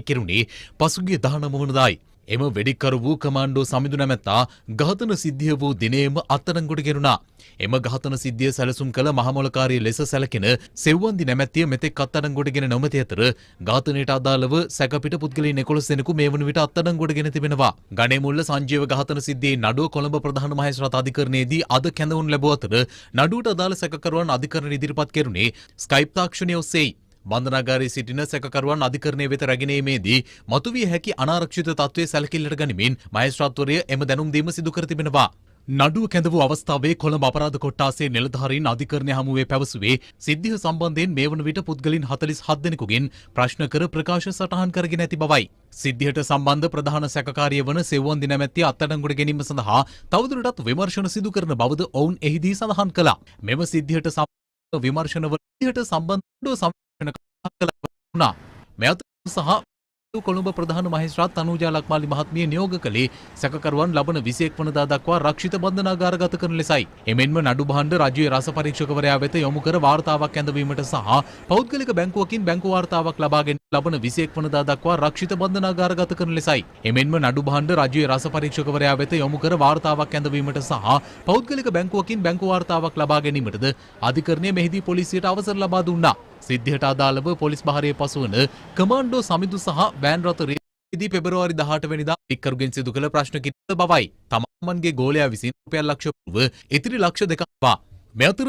කෙරුණේ පසුගිය 19 වනදායි. එම වෙඩික්කරු වූ කමාන්ඩෝ සමිඳු නැමැත්තා ඝාතන සිද්ධිය වූ දිනේම අත්අඩංගුවට ගෙනුණා. එම ඝාතන සිද්ධිය සැලසුම් කළ මහමොලකාරී ලෙස සැලකෙන සෙව්වන්දි නැමැත්තිය මෙතෙක් අත්අඩංගුවට ගෙන නොමැති අතර ඝාතනයට අදාළව සැකපිට පුද්ගලයන් 11 දෙනෙකු මේ වන විට අත්අඩංගුවට ගෙන තිබෙනවා. ගණේමුල්ල සංජීව ඝාතන සිද්ධියේ නඩුව කොළඹ ප්‍රධාන මහේස්ත්‍රාත් අධිකරණයේදී අද කැඳවනු ලැබුව අතර නඩුවට අදාළ සැකකරුවන් අධිකරණ ඉදිරිපත් කෙරුණේ ස්කයිප් තාක්ෂණය ඔස්සේයි. බන්ධනාගාරයේ සිටින සැකකරුවන් අධිකරණය වෙත රැගෙනීමේදී මතුවිය හැකි අනාරක්ෂිත තත්ත්වයේ සැලකිල්ලට ගනිමින් මහේස්ත්‍රාත්වරය එම දැනුම් දීම සිදු කර තිබෙනවා. නඩුව කැඳ වූ අවස්ථාවේ කොළඹ අපරාධ කොට්ටාසේ නිලධාරීන් අධිකරණය හමුවේ පැවසුවේ සිද්ධිය සම්බන්ධයෙන් මේ වන විට පුද්ගලින් 47 දෙනෙකුගෙන් ප්‍රශ්න කර ප්‍රකාශ සටහන් කරගෙන ඇති බවයි. සිද්ධියට සම්බන්ධ ප්‍රධාන සැකකාරිය වන සෙව්වන්දි නැමැත්තිය අත්අඩංගුවට ගැනීම සඳහා තවදුරටත් විමර්ශන සිදු කරන බවද ඔවුන් එහිදී සඳහන් කළා. මෙම සිද්ධියට සම්බන්ධ විමර්ශනවලට සම්බන්ධව වුණා. මේ අතර සහ කොළඹ ප්‍රධාන මහේස්ත්‍රාත් තනූජා ලක්මාලි මහත්මිය නියෝග කළේ සැකකරුවන් ලබන 21 වනදා දක්වා රක්ෂිත බන්ධනාගාරගත කරන ලෙසයි. එමෙන්ම නඩු භාණ්ඩ රජයේ රස පරීක්ෂකවරයා වෙත යොමු කර වාර්තාවක් ඇඳවීමට සහ පෞද්ගලික බැංකුවකින් බැංකු වාර්තාවක් ලබාගෙන ලබන 21 වනදා දක්වා රක්ෂිත බන්ධනාගාරගත කරන ලෙසයි. එමෙන්ම නඩු භාණ්ඩ රජයේ රස පරීක්ෂකවරයා වෙත යොමු කර වාර්තාවක් ඇඳවීමට සහ පෞද්ගලික බැංකුවකින් බැංකු වාර්තාවක් ලබා ගැනීමටද අධිකරණය මෙහිදී පොලිසියට අවසර ලබා දුන්නා. සිද්ධියට අදාළව පොලිස් භාරයේ පසුවන කමාන්ඩෝ සමිඳු සහ වෑන් රථ රේදී පෙබරවාරි 18 වෙනිදා වික්කරුගෙන් සිදු කළ ප්‍රශ්න කිරීම බවයි. තමන්ගේ ගෝලයා විසින් රුපියල් ලක්ෂ ඉතිරි ලක්ෂ 2ක් මේ අතර